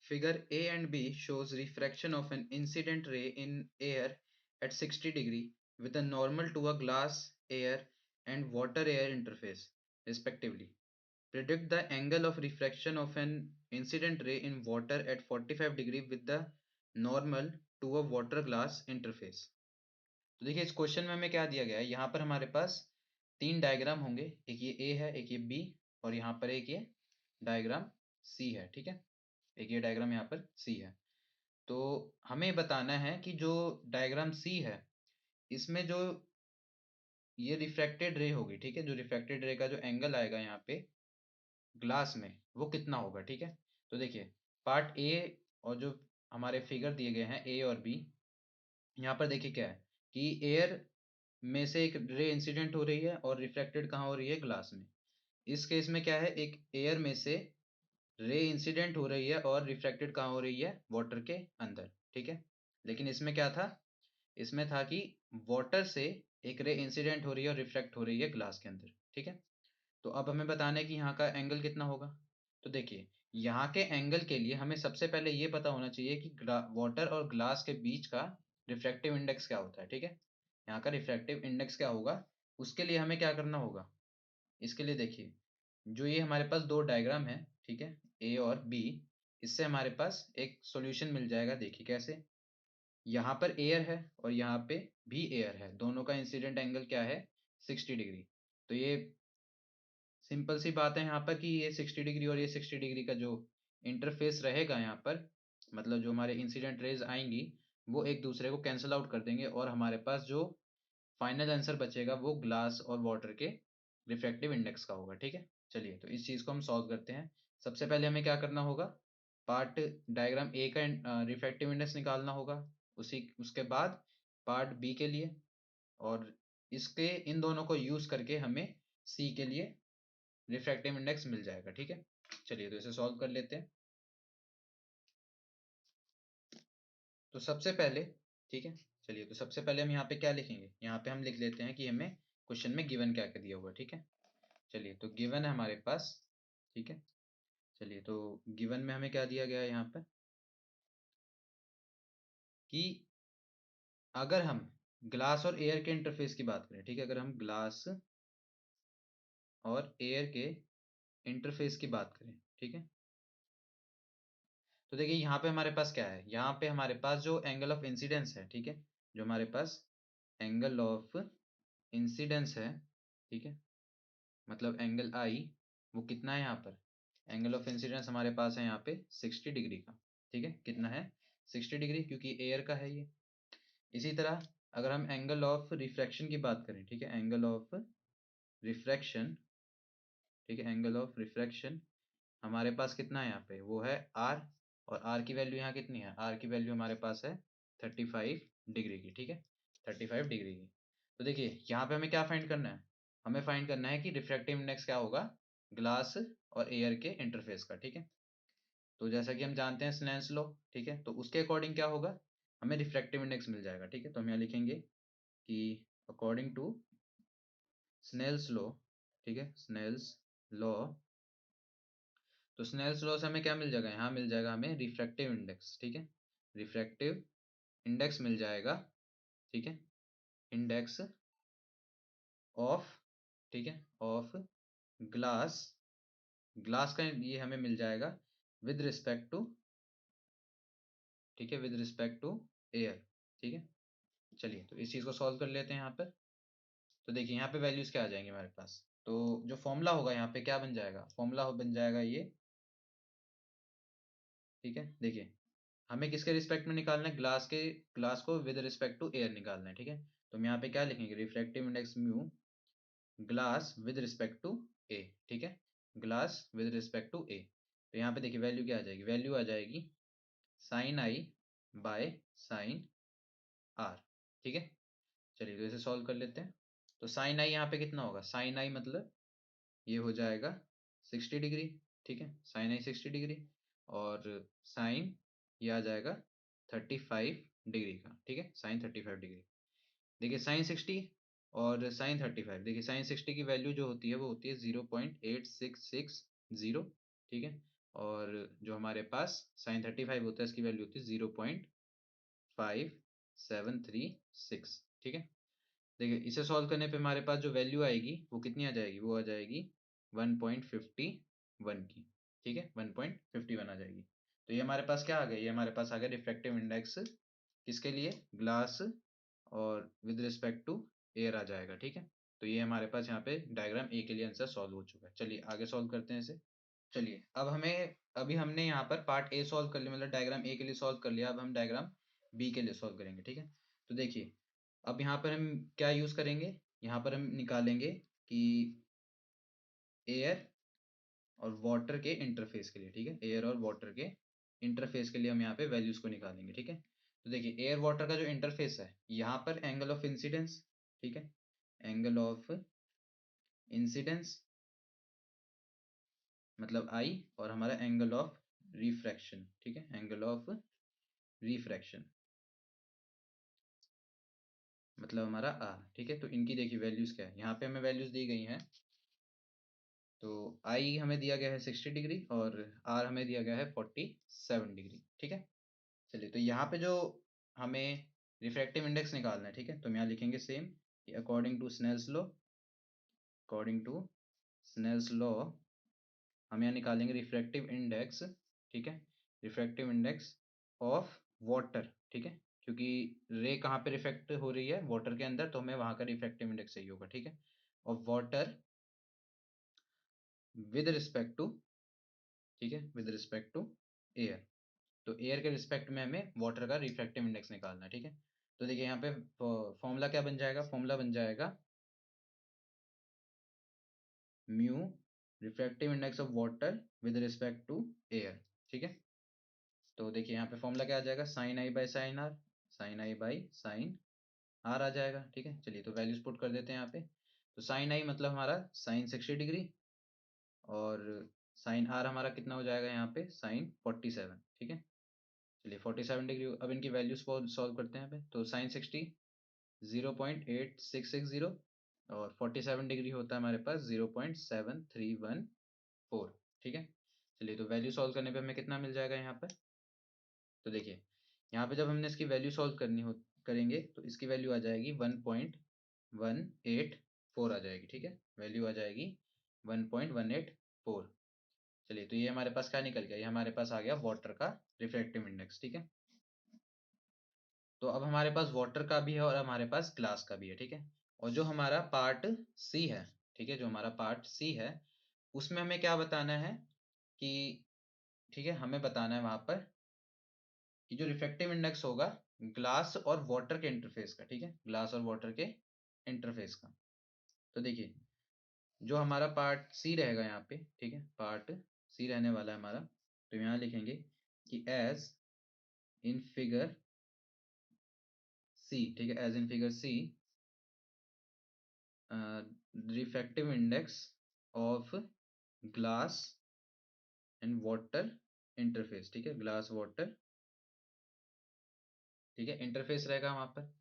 Figure A and B shows refraction of an incident ray in air at 60° with a normal to a glass air and water air interface, respectively. Predict the angle of refraction of an incident ray in water at 45° with the normal to a water glass interface. तो देखिए इस question में हमें क्या दिया गया है, यहाँ पर हमारे पास तीन डायग्राम होंगे, एक ये ए है, एक ये बी और यहाँ पर एक ये डायग्राम सी है। ठीक है, एक ये डायग्राम यहाँ पर सी है। तो हमें बताना है कि जो डायग्राम सी है इसमें जो ये रिफ्रैक्टेड रे होगी, ठीक है, जो रिफ्रैक्टेड रे का जो एंगल आएगा यहाँ पे ग्लास में वो कितना होगा। ठीक है, तो देखिए पार्ट ए और जो हमारे फिगर दिए गए हैं ए और बी, यहाँ पर देखिए क्या है कि एयर में से एक रे इंसिडेंट हो रही है और रिफ्रैक्टेड कहाँ हो रही है, ग्लास में। इस केस में क्या है, एक एयर में से रे इंसिडेंट हो रही है और रिफ्रैक्टेड कहाँ हो रही है, वाटर के अंदर। ठीक है, लेकिन इसमें क्या था, इसमें था कि वाटर से एक रे इंसिडेंट हो रही है और रिफ्लेक्ट हो रही है ग्लास के अंदर। ठीक है, तो अब हमें बताना है कि यहाँ का एंगल कितना होगा। तो देखिए यहाँ के एंगल के लिए हमें सबसे पहले ये पता होना चाहिए कि वाटर और ग्लास के बीच का रिफ्रैक्टिव इंडेक्स क्या होता है। ठीक है, यहाँ का रिफ्रैक्टिव इंडेक्स क्या होगा, उसके लिए हमें क्या करना होगा। इसके लिए देखिए जो ये हमारे पास दो डायग्राम है, ठीक है, ए और बी, इससे हमारे पास एक सॉल्यूशन मिल जाएगा। देखिए कैसे, यहाँ पर एयर है और यहाँ पे भी एयर है, दोनों का इंसिडेंट एंगल क्या है, 60°। तो ये सिंपल सी बात है यहाँ पर कि ये 60° और ये 60° का जो इंटरफेस रहेगा यहाँ पर, मतलब जो हमारे इंसिडेंट रेज आएंगी वो एक दूसरे को कैंसिल आउट कर देंगे और हमारे पास जो फाइनल आंसर बचेगा वो ग्लास और वाटर के रिफ्रैक्टिव इंडेक्स का होगा। ठीक है, चलिए तो इस चीज़ को हम सॉल्व करते हैं। सबसे पहले हमें क्या करना होगा, पार्ट डायग्राम ए का रिफ्रैक्टिव इंडेक्स निकालना होगा, उसी उसके बाद पार्ट बी के लिए, और इसके इन दोनों को यूज़ करके हमें सी के लिए रिफ्रैक्टिव इंडेक्स मिल जाएगा। ठीक है, चलिए तो इसे सॉल्व कर लेते हैं। तो सबसे पहले, ठीक है, चलिए तो सबसे पहले हम यहाँ पे क्या लिखेंगे, यहाँ पे हम लिख लेते हैं कि हमें क्वेश्चन में गिवन क्या क्या दिया हुआ है। ठीक है, चलिए तो गिवन है हमारे पास। ठीक है, चलिए तो गिवन में हमें क्या दिया गया है यहाँ पर कि अगर हम ग्लास और एयर के इंटरफेस की बात करें, ठीक है, अगर हम ग्लास और एयर के इंटरफेस की बात करें, ठीक है, तो देखिए यहाँ पे हमारे पास क्या है, यहाँ पे हमारे पास जो एंगल ऑफ इंसिडेंस है, ठीक है, जो हमारे पास एंगल ऑफ इंसिडेंस है, ठीक है, मतलब एंगल आई, वो कितना है यहाँ पर, एंगल ऑफ इंसिडेंस हमारे पास है यहाँ पे 60° का। ठीक है, कितना है, 60°, क्योंकि एयर का है ये। इसी तरह अगर हम एंगल ऑफ रिफ्रैक्शन की बात करें, ठीक है, एंगल ऑफ रिफ्रैक्शन, ठीक है, एंगल ऑफ रिफ्रैक्शन हमारे पास कितना है यहाँ पे, वो है आर, और आर की वैल्यू यहाँ कितनी है, आर की वैल्यू हमारे पास है 35° की। ठीक है, 35° की। तो देखिए यहाँ पे हमें क्या फाइंड करना है, हमें फाइंड करना है कि रिफ्रैक्टिव इंडेक्स क्या होगा ग्लास और एयर के इंटरफेस का। ठीक है, तो जैसा कि हम जानते हैं स्नेल्स लॉ, ठीक है, तो उसके अकॉर्डिंग क्या होगा, हमें रिफ्रैक्टिव इंडेक्स मिल जाएगा। ठीक है, तो हम यहाँ लिखेंगे कि अकॉर्डिंग टू स्नेल्स लॉ, ठीक है, स्नेल्स लॉ, तो स्नेल्स लॉ से हमें क्या मिल जाएगा, यहाँ मिल जाएगा हमें रिफ्रैक्टिव इंडेक्स। ठीक है, रिफ्रैक्टिव इंडेक्स मिल जाएगा। ठीक है, इंडेक्स ऑफ, ठीक है, ऑफ ग्लास, ग्लास का ये हमें मिल जाएगा विद रिस्पेक्ट टू, ठीक है, विद रिस्पेक्ट टू एयर। ठीक है, चलिए तो इस चीज़ को सॉल्व कर लेते हैं यहाँ पर। तो देखिए यहाँ पे वैल्यूज क्या आ जाएंगे हमारे पास, तो जो फॉर्मूला होगा यहाँ पे क्या बन जाएगा, फॉर्मूला बन जाएगा ये। ठीक है, देखिए हमें किसके रिस्पेक्ट में निकालना है, ग्लास के, ग्लास को विद रिस्पेक्ट टू एयर निकालना है। ठीक है, तो हम यहाँ पे क्या लिखेंगे, refractive index mu glass with respect to A. ठीक है, glass with respect to A, तो यहाँ पे देखिए वैल्यू क्या आ जाएगी, वैल्यू आ जाएगी sine i by sine r. ठीक है, चलिए तो इसे सॉल्व कर लेते हैं। तो साइन आई यहाँ पे कितना होगा, साइन आई मतलब ये हो जाएगा 60°। ठीक है, साइन आई 60°, और साइन ये आ जाएगा 35° का। ठीक है, साइन 35°। देखिए साइन 60 और साइन 35, देखिए साइन 60 की वैल्यू जो होती है वो होती है 0.8660। ठीक है, और जो हमारे पास साइन 35 होता है इसकी वैल्यू होती है 0.5736। ठीक है, देखिए इसे सॉल्व करने पे हमारे पास जो वैल्यू आएगी वो कितनी आ जाएगी, वो आ जाएगी 1.51 की। ठीक है, 1.51 आ जाएगी। तो ये हमारे पास क्या आ गया, ये हमारे पास आ गया रिफ्रैक्टिव इंडेक्स किसके लिए, ग्लास और विद रिस्पेक्ट टू एयर आ जाएगा। ठीक है, तो ये हमारे पास यहाँ पे डायग्राम ए के लिए आंसर सॉल्व हो चुका है। चलिए आगे सॉल्व करते हैं इसे। चलिए अब हमें, अभी हमने यहाँ पर पार्ट ए सॉल्व कर लिया, मतलब डायग्राम ए के लिए सॉल्व कर लिया। अब हम डायग्राम बी के लिए सॉल्व करेंगे। ठीक है, तो देखिए अब यहाँ पर हम क्या यूज़ करेंगे, यहाँ पर हम निकालेंगे कि एयर और वाटर के इंटरफेस के लिए। ठीक है, एयर और वाटर के इंटरफेस के लिए हम यहाँ पे वैल्यूज़ को निकालेंगे। ठीक है, तो देखिए एयर वाटर का जो इंटरफेस है, यहाँ पर एंगल ऑफ इंसिडेंस, ठीक है, एंगल ऑफ इंसिडेंस मतलब आई, और हमारा एंगल ऑफ रिफ्रैक्शन, ठीक है, एंगल ऑफ रिफ्रैक्शन मतलब हमारा आर। ठीक है, तो इनकी देखिए वैल्यूज क्या है, यहाँ पे हमें वैल्यूज दी गई हैं। तो आई हमें दिया गया है 60 डिग्री और आर हमें दिया गया है 47 डिग्री। ठीक है, चलिए तो यहाँ पे जो हमें रिफ्रैक्टिव इंडेक्स निकालना है, ठीक है, तो हम यहाँ लिखेंगे same according to Snell's law, according to Snell's law हम यहाँ निकालेंगे रिफ्रैक्टिव इंडेक्स। ठीक है, रिफ्रैक्टिव इंडेक्स ऑफ वाटर। ठीक है, क्योंकि रे कहाँ पे रिफ्लेक्ट हो रही है, वाटर के अंदर, तो हमें वहाँ का रिफ्रैक्टिव इंडेक्स चाहिए होगा। ठीक है, of water with respect to, ठीक है, विद रिस्पेक्ट टू एयर। तो एयर के रिस्पेक्ट में हमें वाटर का रिफ्रैक्टिव इंडेक्स निकालना है। ठीक है, तो देखिए यहाँ पे फॉर्मूला क्या बन जाएगा, फॉर्मूला बन जाएगा mu refractive index of water with respect to air. ठीक है, तो देखिए यहाँ पे फॉर्मूला क्या आ जाएगा, sine I by sine R, sine I by sine R आ जाएगा। ठीक है, चलिए तो वैल्यूज पुट कर देते हैं यहाँ पे। तो साइन आई मतलब हमारा साइन 60 डिग्री, और साइन आर हमारा कितना हो जाएगा यहाँ पे, साइन 47। ठीक है, चलिए 47 डिग्री। अब इनकी वैल्यूज को सॉल्व करते हैं यहाँ पे। तो साइन 60 0.8660, और 47 डिग्री होता है हमारे पास 0.7314। ठीक है, चलिए तो वैल्यू सॉल्व करने पे हमें कितना मिल जाएगा यहाँ पर। तो देखिए यहाँ पे जब हमने इसकी वैल्यू सॉल्व करनी हो करेंगे तो इसकी वैल्यू आ जाएगी 1.184 आ जाएगी। ठीक है, वैल्यू आ जाएगी 1.184। चलिए तो ये हमारे पास क्या निकल गया, ये हमारे पास आ गया वाटर का रिफ्रैक्टिव इंडेक्स। ठीक है, तो अब हमारे पास वाटर का भी है और हमारे पास ग्लास का भी है। ठीक है, और जो हमारा पार्ट सी है, ठीक है, जो हमारा पार्ट सी है उसमें हमें क्या बताना है कि, ठीक है, हमें बताना है वहां पर कि जो रिफ्रैक्टिव इंडेक्स होगा ग्लास और वाटर के इंटरफेस का। ठीक है, ग्लास और वाटर के इंटरफेस का। तो देखिए जो हमारा पार्ट सी रहेगा यहाँ पे, ठीक है, पार्ट सी रहने वाला है हमारा, तो यहाँ लिखेंगे कि एज इन फिगर सी, ठीक है, as in figure C refractive index of glass and water interface. ठीक है, ग्लास वाटर, ठीक है, इंटरफेस रहेगा वहां पर,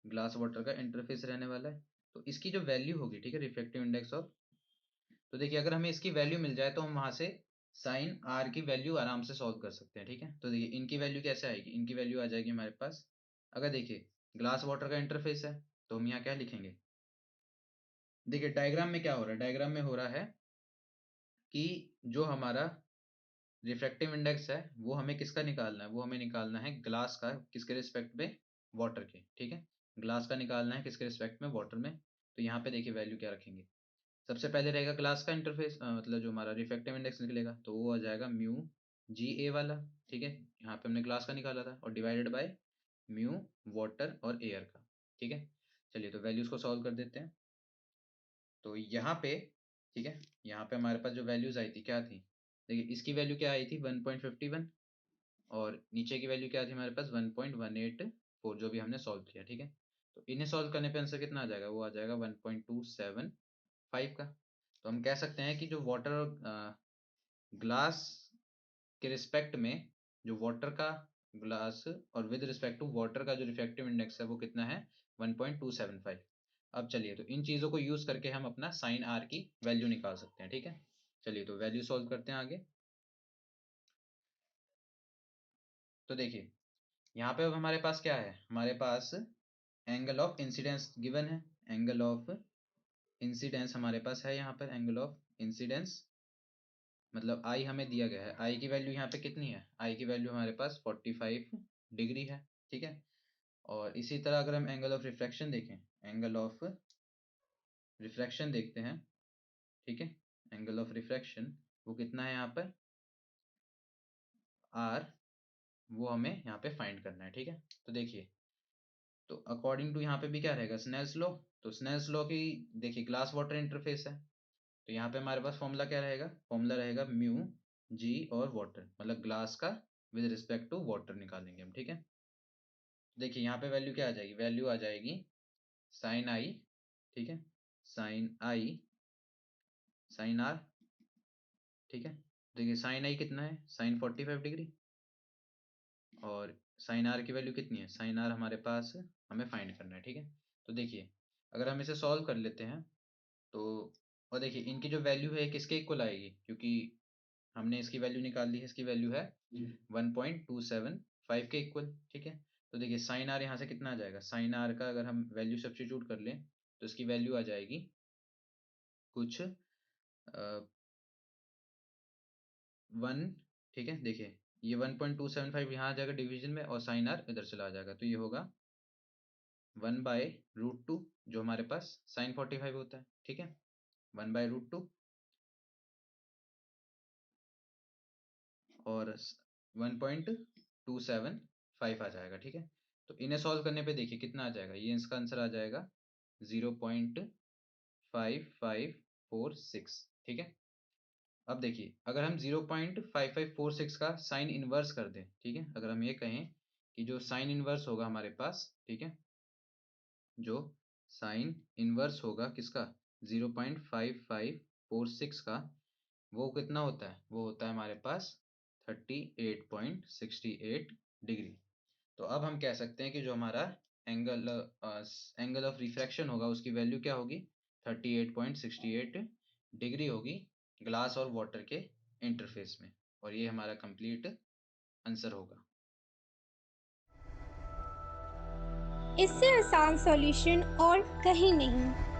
ग्लास वाटर का इंटरफेस रहने वाला है। तो इसकी जो वैल्यू होगी, ठीक है, रिफ्रैक्टिव इंडेक्स ऑफ, तो देखिए अगर हमें इसकी वैल्यू मिल जाए तो हम वहां से साइन आर की वैल्यू आराम से सॉल्व कर सकते हैं। ठीक है, तो देखिए इनकी वैल्यू कैसे आएगी, इनकी वैल्यू आ जाएगी हमारे पास, अगर देखिए ग्लास वाटर का इंटरफेस है तो हम यहाँ क्या लिखेंगे, देखिए डायग्राम में क्या हो रहा है, डायग्राम में हो रहा है कि जो हमारा रिफ्रैक्टिव इंडेक्स है वो हमें किसका निकालना है, वो हमें निकालना है ग्लास का, किसके रिस्पेक्ट में, वाटर के। ठीक है, ग्लास का निकालना है किसके रिस्पेक्ट में, वाटर में। तो यहाँ पे देखिए वैल्यू क्या रखेंगे, सबसे पहले रहेगा ग्लास का इंटरफेस, मतलब जो हमारा रिफ्रैक्टिव इंडेक्स निकलेगा तो वो आ जाएगा म्यू जी ए वाला। ठीक है, यहाँ पे हमने ग्लास का निकाला था, और डिवाइडेड बाय म्यू वाटर और एयर का। ठीक है, चलिए तो वैल्यूज को सॉल्व कर देते हैं। तो यहाँ पे, ठीक है, यहाँ पे हमारे पास जो वैल्यूज आई थी क्या थी, देखिए इसकी वैल्यू क्या आई थी 1.51, और नीचे की वैल्यू क्या थी हमारे पास 1.184, जो भी हमने सॉल्व किया। ठीक है, तो इन्हें सॉल्व करने पे आंसर कितना आ जाएगा, वो आ जाएगा 1.275 का। तो हम कह सकते हैं कि जो वाटर ग्लास के रिस्पेक्ट में, जो वाटर का ग्लास और विद रिस्पेक्ट टू वाटर का जो रिफ्रैक्टिव इंडेक्स है वो कितना है, 1.275। अब चलिए तो इन चीज़ों को यूज़ करके हम अपना साइन आर की वैल्यू निकाल सकते हैं। ठीक है, चलिए तो वैल्यू सॉल्व करते हैं आगे। तो देखिए यहाँ पे अब हमारे पास क्या है, हमारे पास एंगल ऑफ इंसिडेंस गिवन है, एंगल ऑफ इंसिडेंस हमारे पास है यहाँ पर, एंगल ऑफ इंसिडेंस मतलब आई हमें दिया गया है, आई की वैल्यू यहाँ पे कितनी है, आई की वैल्यू हमारे पास 45 डिग्री है, ठीक है। और इसी तरह अगर हम एंगल ऑफ रिफ्रैक्शन देखें, एंगल ऑफ रिफ्रैक्शन देखते हैं, ठीक है, एंगल ऑफ रिफ्रैक्शन वो कितना है यहाँ पर, आर, वो हमें यहाँ पे फाइंड करना है, ठीक है। तो देखिए, तो अकॉर्डिंग टू यहाँ पे भी क्या रहेगा, स्नेल्स लॉ। तो स्नेल्स लॉ की देखिए ग्लास वाटर इंटरफेस है, तो यहाँ पे हमारे पास फॉर्मूला क्या रहेगा, फॉर्मूला रहेगा म्यू जी और वाटर, मतलब ग्लास का विद रिस्पेक्ट टू वाटर निकालेंगे हम, ठीक है। देखिए यहाँ पे वैल्यू क्या आ जाएगी, वैल्यू आ जाएगी साइन आई, ठीक है, साइन आई साइन आर, ठीक है। देखिए साइन आई कितना है, साइन 45 डिग्री, और साइन आर की वैल्यू कितनी है, साइन आर हमारे पास हमें फाइंड करना है, ठीक है। तो देखिए अगर हम इसे सॉल्व कर लेते हैं तो, और देखिए इनकी जो वैल्यू है किसके इक्वल आएगी, क्योंकि हमने इसकी वैल्यू निकाल ली है, इसकी वैल्यू है 1.275 के इक्वल, ठीक है। तो देखिए साइन आर यहाँ से कितना आ जाएगा, साइन आर का अगर हम वैल्यू सब्स्टिट्यूट कर लें तो इसकी वैल्यू आ जाएगी कुछ 1, ठीक है। देखिए ये 1.275 यहाँ आ जाएगा डिवीजन में, और साइन आर इधर चला जाएगा, तो ये होगा 1/√2 जो हमारे पास साइन 45 होता है, ठीक है, 1/√2 और 1.275 आ जाएगा, ठीक है। तो इन्हें सॉल्व करने पे देखिए कितना आ जाएगा, ये इसका आंसर आ जाएगा 0.5546, ठीक है। अब देखिए अगर हम 0.5546 का साइन इनवर्स कर दें, ठीक है, अगर हम ये कहें कि जो साइन इनवर्स होगा हमारे पास, ठीक है, जो साइन इनवर्स होगा किसका, 0.5546 का, वो कितना होता है, वो होता है हमारे पास 38.68 डिग्री। तो अब हम कह सकते हैं कि जो हमारा एंगल एंगल ऑफ रिफ्रैक्शन होगा उसकी वैल्यू क्या होगी, 38.68 डिग्री होगी ग्लास और वाटर के इंटरफेस में, और ये हमारा कंप्लीट आंसर होगा। इससे आसान सॉल्यूशन और कहीं नहीं।